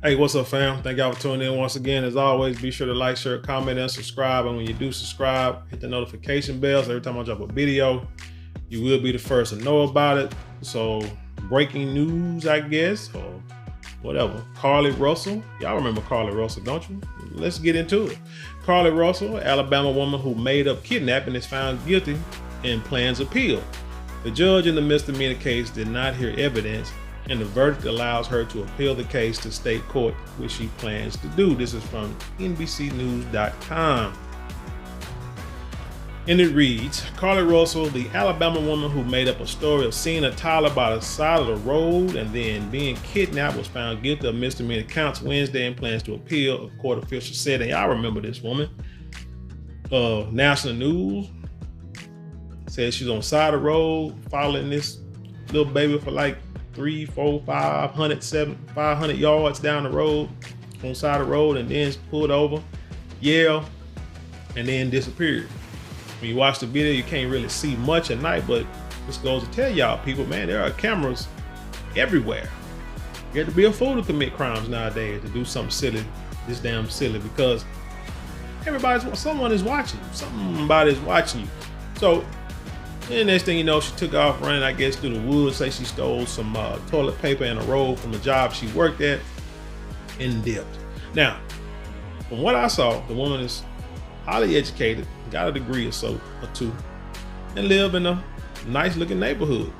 Hey, what's up, fam? Thank y'all for tuning in once again. As always, be sure to like, share, comment, and subscribe. And when you do subscribe, hit the notification bell so every time I drop a video, you will be the first to know about it. So, breaking news, I guess, or whatever. Carlee Russell. Y'all remember Carlee Russell, don't you? Let's get into it. Carlee Russell, Alabama woman who made up kidnapping, is found guilty and plans appeal. The judge in the misdemeanor case did not hear evidence, and the verdict allows her to appeal the case to state court, which she plans to do. This is from NBCnews.com. And it reads, Carlee Russell, the Alabama woman who made up a story of seeing a toddler by the side of the road and then being kidnapped, was found guilty of misdemeanor counts Wednesday and plans to appeal, a court official said. And y'all remember this woman. National News said she's on the side of the road following this little baby for like 300, 400, 500 yards down the road, on the side of the road, and then pulled over, yelled, and then disappeared. When you watch the video, you can't really see much at night, but this goes to tell y'all people, man, there are cameras everywhere. You have to be a fool to commit crimes nowadays, to do something silly, this damn silly, because someone is watching you. Somebody's watching you. So, and next thing you know, she took off running, I guess, through the woods. Say she stole some toilet paper and a roll from a job she worked at and dipped. Now, from what I saw, the woman is highly educated, got a degree or so or two, and live in a nice looking neighborhood.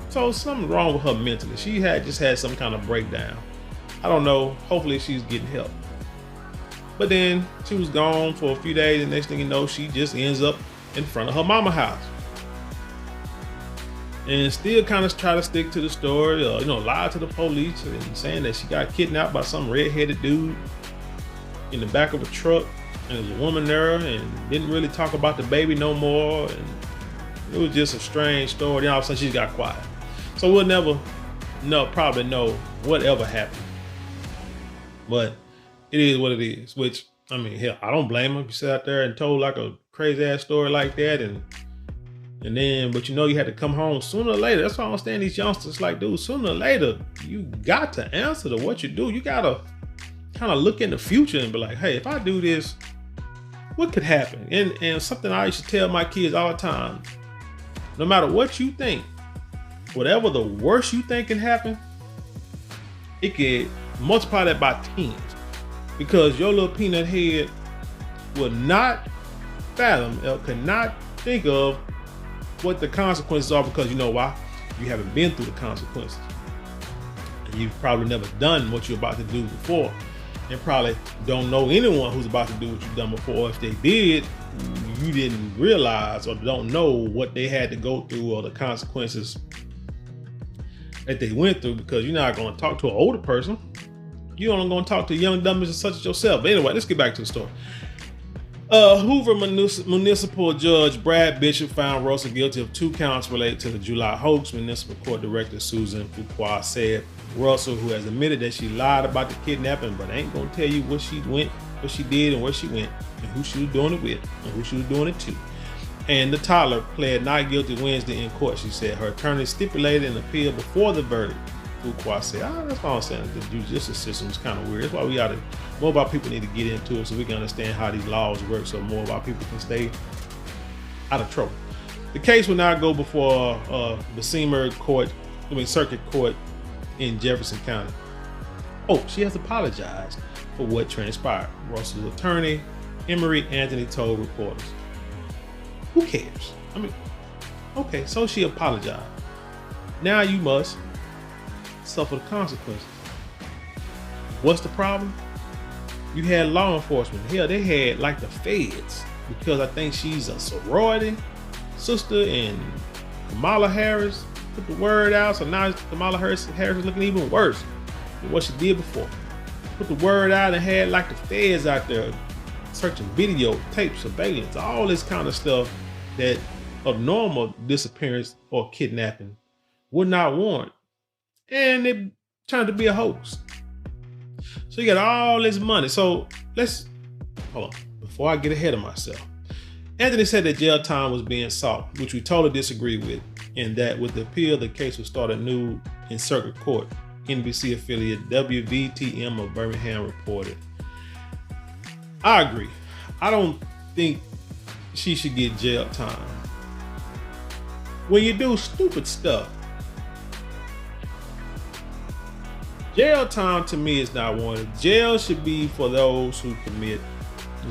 So something wrong with her mentally. She just had some kind of breakdown. I don't know. Hopefully she's getting help. But then she was gone for a few days, and next thing you know, she just ends up in front of her mama's house. And still kind of try to stick to the story, lie to the police and saying that she got kidnapped by some red-headed dude in the back of a truck, and there's a woman there, and didn't really talk about the baby no more, and it was just a strange story. Then all of a sudden she got quiet. So we'll never probably know whatever happened. But it is what it is, which, I mean, hell, I don't blame her if you sat out there and told like a crazy ass story like that, but you had to come home sooner or later. That's why I understand these youngsters, like, dude, sooner or later, you got to answer to what you do. You got to kind of look in the future and be like, hey, if I do this, what could happen? And something I used to tell my kids all the time, no matter what you think, whatever the worst you think can happen, it could multiply that by 10. Because your little peanut head will not fathom, or cannot think of what the consequences are, because you know why? You haven't been through the consequences. And you've probably never done what you're about to do before, and probably don't know anyone who's about to do what you've done before. If they did, you didn't realize or don't know what they had to go through or the consequences that they went through, because you're not going to talk to an older person. You're only going to talk to young dummies such as yourself. But anyway, let's get back to the story. Hoover Municipal Judge Brad Bishop found Russell guilty of 2 counts related to the July hoax. Municipal Court Director Susan Fuqua said Russell, who has admitted that she lied about the kidnapping, but ain't gonna tell you what she did and where she went, and who she was doing it with, and who she was doing it to. And the toddler pled not guilty Wednesday in court. She said her attorney stipulated an appeal before the verdict. Fuqua said, that's what I'm saying. The judicial system is kind of weird. That's why more about people need to get into it so we can understand how these laws work, so more about people can stay out of trouble. The case will now go before the Circuit Court in Jefferson County. Oh, she has apologized for what transpired. Russell's attorney, Emery Anthony, told reporters. Who cares? I mean, okay, so she apologized. Now you must suffer the consequences. What's the problem? You had law enforcement. Hell, they had like the feds, because I think she's a sorority sister, and Kamala Harris put the word out. So now Kamala Harris is looking even worse than what she did before. Put the word out and had like the feds out there searching video, tape, surveillance, all this kind of stuff that a normal disappearance or kidnapping would not warrant. And it turned to be a hoax. So you got all this money. So hold on, before I get ahead of myself. Anthony said that jail time was being sought, which we totally disagree with, and that with the appeal, the case will start anew in circuit court. NBC affiliate WVTM of Birmingham reported. I agree. I don't think she should get jail time. When you do stupid stuff, jail time to me is not wanted. Jail should be for those who commit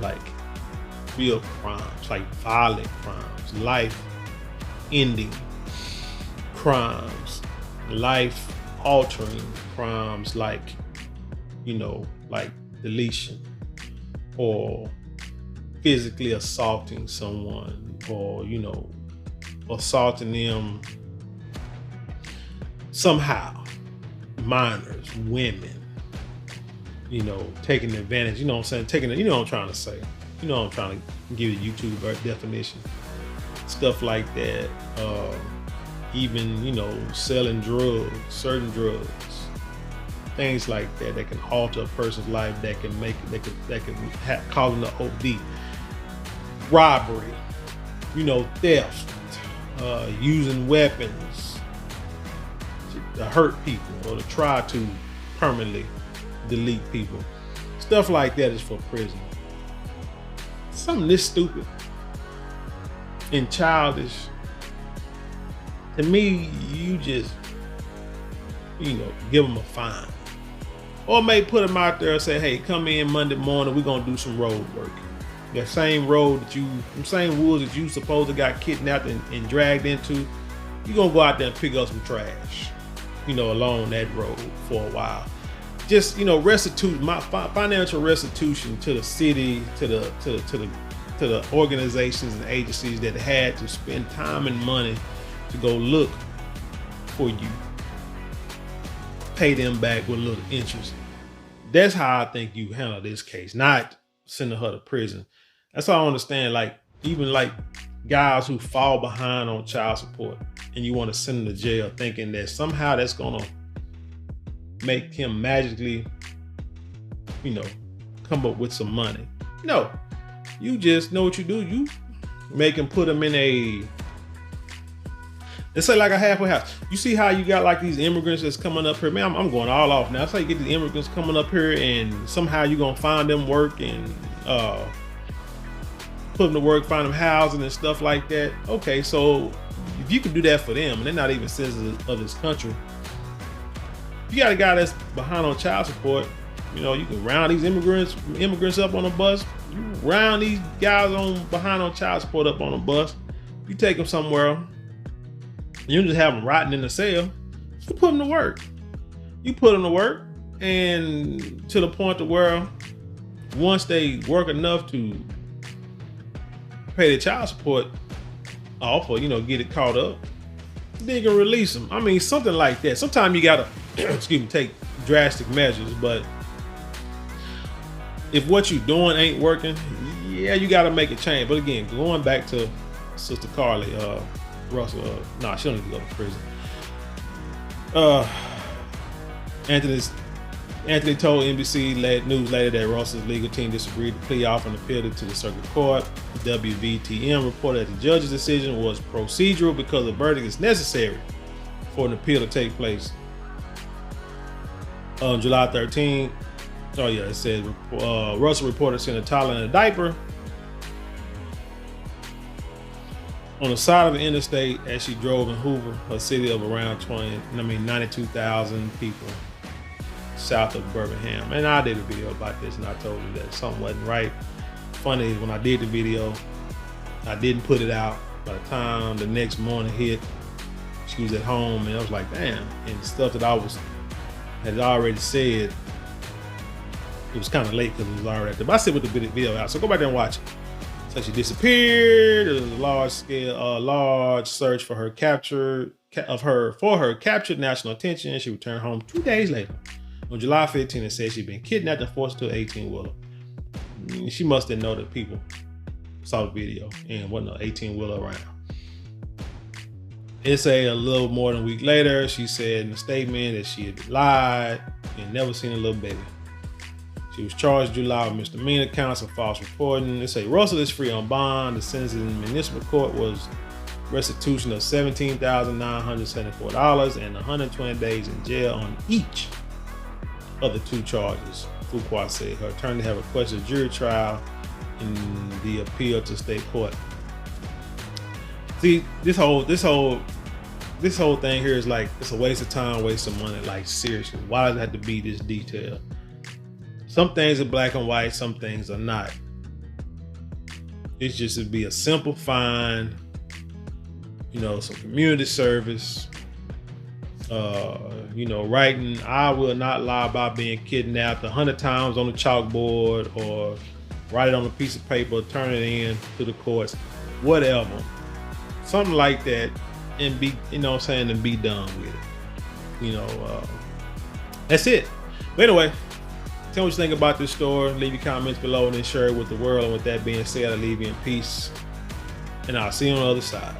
like real crimes, like violent crimes, life-ending crimes, life-altering crimes, like, you know, like deletion or physically assaulting someone, or, you know, assaulting them somehow. Minors, women, you know, taking advantage, you know what I'm saying? Taking it, you know what I'm trying to say. You know what I'm trying to give you YouTube definition. Stuff like that. Even, you know, selling drugs, certain drugs. Things like that that can alter a person's life, that can make it, that can cause them to OD. Robbery, you know, theft, using weapons to hurt people or to try to permanently delete people. Stuff like that is for prison. Something this stupid and childish, to me, you just, you know, give them a fine. Or may put them out there and say, hey, come in Monday morning, we're gonna do some road work. That same road that them same woods that you supposed to got kidnapped and dragged into, you're gonna go out there and pick up some trash, you know, along that road for a while. Just, you know, restitution, my financial restitution to the city, to the organizations and agencies that had to spend time and money to go look for you. Pay them back with a little interest. That's how I think you handle this case, not sending her to prison. That's all I understand. Like, even like guys who fall behind on child support and you want to send them to jail thinking that somehow that's gonna make him magically, you know, come up with some money. No, you just know what you do. You make him, put him in a, let's say like a halfway house. You see how you got like these immigrants that's coming up here? Man, I'm going all off now. That's how you get these immigrants coming up here and somehow you're going to find them work and put them to work, find them housing and stuff like that. Okay, so if you can do that for them and they're not even citizens of this country, if you got a guy that's behind on child support, you know, you can round these immigrants up on a bus. You round these guys behind on child support up on a bus. You take them somewhere, you don't just have them rotting in the cell. You put them to work. You put them to work, and to the point to where once they work enough to pay their child support off, or, you know, get it caught up, then you can release them. I mean, something like that. Sometimes you gotta, take drastic measures, but if what you're doing ain't working, yeah, you gotta make a change. But again, going back to Sister Carlee, Russell, she don't need to go to prison. Anthony told NBC News later that Russell's legal team disagreed to plea offer and appealed it to the circuit court. WVTM reported that the judge's decision was procedural because the verdict is necessary for an appeal to take place. On July 13th, it said Russell reported seeing a toddler in a diaper on the side of the interstate as she drove in Hoover, a city of around 92,000 people south of Birmingham. And I did a video about this and I told you that something wasn't right. Funny is, when I did the video, I didn't put it out. By the time the next morning hit, she was at home and I was like, damn. And the stuff that I had already said, it was kind of late because it was already there. But I said with the video out, so go back there and watch it. So she disappeared. There was a large search for her captured national attention. She returned home 2 days later. On July 15th, it said she'd been kidnapped and forced to an 18-wheeler. She must have known that people saw the video and wasn't an 18-wheeler around. It's a little more than a week later, she said in a statement that she had lied and never seen a little baby. She was charged in July with misdemeanor counts of false reporting. They say Russell is free on bond. The sentence in the municipal court was restitution of $17,974 and 120 days in jail on each of the 2 charges. Fuqua said her attorney have requested a jury trial in the appeal to state court. See, this whole thing here is like, it's a waste of time, waste of money. Like, seriously, why does it have to be this detailed? Some things are black and white, some things are not. It's just to be a simple fine, you know, some community service, you know, writing, I will not lie about being kidnapped 100 times on the chalkboard, or write it on a piece of paper, turn it in to the courts, whatever. Something like that, and be, you know what I'm saying, and be done with it. You know, that's it. But anyway, tell me what you think about this story. Leave your comments below and then share it with the world. And with that being said, I leave you in peace. And I'll see you on the other side.